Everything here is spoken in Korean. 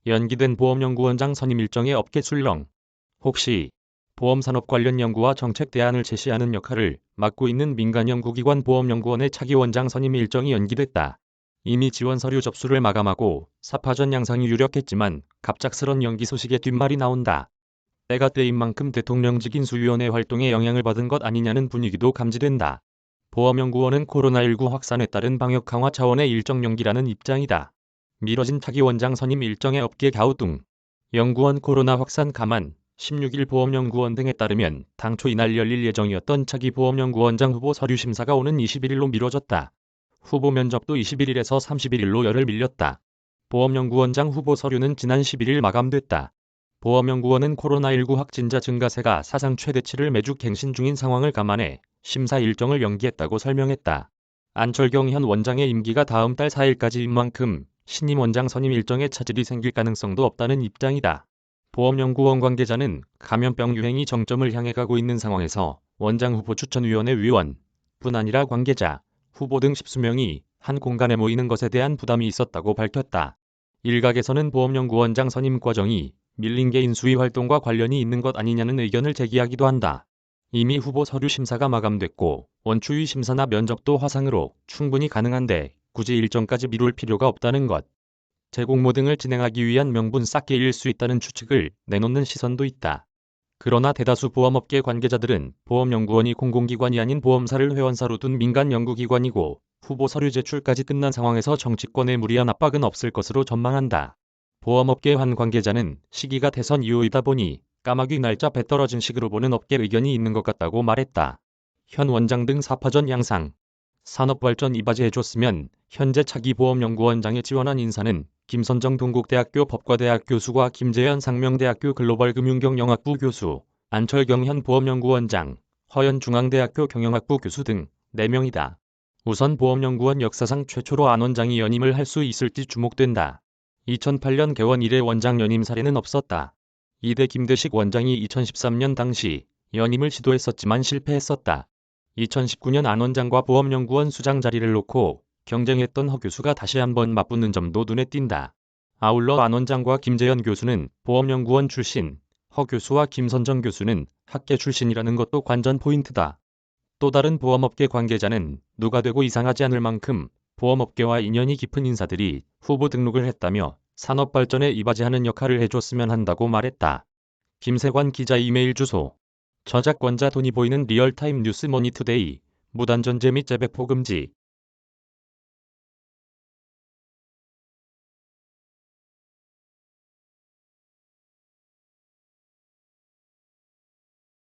연기된 보험연구원장 선임 일정의 업계 출렁. 혹시 보험산업 관련 연구와 정책 대안을 제시하는 역할을 맡고 있는 민간연구기관 보험연구원의 차기 원장 선임 일정이 연기됐다. 이미 지원 서류 접수를 마감하고 4파전 양상이 유력했지만 갑작스런 연기 소식에 뒷말이 나온다. 때가 때인 만큼 대통령직 인수위원회 활동에 영향을 받은 것 아니냐는 분위기도 감지된다. 보험연구원은 코로나19 확산에 따른 방역 강화 차원의 일정 연기라는 입장이다. 미뤄진 차기 원장 선임 일정의 업계 갸우뚱. 연구원 코로나 확산 감안. 16일 보험연구원 등에 따르면 당초 이날 열릴 예정이었던 차기 보험연구원장 후보 서류 심사가 오는 21일로 미뤄졌다. 후보 면접도 21일에서 31일로 열흘 밀렸다. 보험연구원장 후보 서류는 지난 11일 마감됐다. 보험연구원은 코로나19 확진자 증가세가 사상 최대치를 매주 갱신 중인 상황을 감안해 심사 일정을 연기했다고 설명했다. 안철경 현 원장의 임기가 다음 달 4일까지인 만큼 신임 원장 선임 일정에 차질이 생길 가능성도 없다는 입장이다. 보험연구원 관계자는 감염병 유행이 정점을 향해 가고 있는 상황에서 원장 후보 추천위원회 위원 뿐 아니라 관계자, 후보 등 10수명이 한 공간에 모이는 것에 대한 부담이 있었다고 밝혔다. 일각에서는 보험연구원장 선임 과정이 밀린 게 인수위 활동과 관련이 있는 것 아니냐는 의견을 제기하기도 한다. 이미 후보 서류 심사가 마감됐고 원추위 심사나 면접도 화상으로 충분히 가능한데 굳이 일정까지 미룰 필요가 없다는 것. 재공모 등을 진행하기 위한 명분 쌓기일 수 있다는 추측을 내놓는 시선도 있다. 그러나 대다수 보험업계 관계자들은 보험연구원이 공공기관이 아닌 보험사를 회원사로 둔 민간연구기관이고 후보 서류 제출까지 끝난 상황에서 정치권의 무리한 압박은 없을 것으로 전망한다. 보험업계 한 관계자는 시기가 대선 이후이다 보니 까마귀 날짜 배 떨어진 식으로 보는 업계 의견이 있는 것 같다고 말했다. 현 원장 등 4파전 양상. 산업발전 이바지해줬으면 현재 차기 보험연구원장에 지원한 인사는 김선정 동국대학교 법과대학 교수와 김재현 상명대학교 글로벌금융경영학부 교수, 안철경 현 보험연구원장, 허연 중앙대학교 경영학부 교수 등 4명이다. 우선 보험연구원 역사상 최초로 안 원장이 연임을 할 수 있을지 주목된다. 2008년 개원 이래 원장 연임 사례는 없었다. 이대 김대식 원장이 2013년 당시 연임을 시도했었지만 실패했었다. 2019년 안 원장과 보험연구원 수장 자리를 놓고 경쟁했던 허 교수가 다시 한번 맞붙는 점도 눈에 띈다. 아울러 안 원장과 김재현 교수는 보험연구원 출신, 허 교수와 김선정 교수는 학계 출신이라는 것도 관전 포인트다. 또 다른 보험업계 관계자는 누가 되고 이상하지 않을 만큼 보험업계와 인연이 깊은 인사들이 후보 등록을 했다며 산업 발전에 이바지하는 역할을 해줬으면 한다고 말했다. 김세관 기자 이메일 주소. 저작권자 돈이 보이는 리얼타임 뉴스 머니투데이. 무단전제 및 재배포 금지.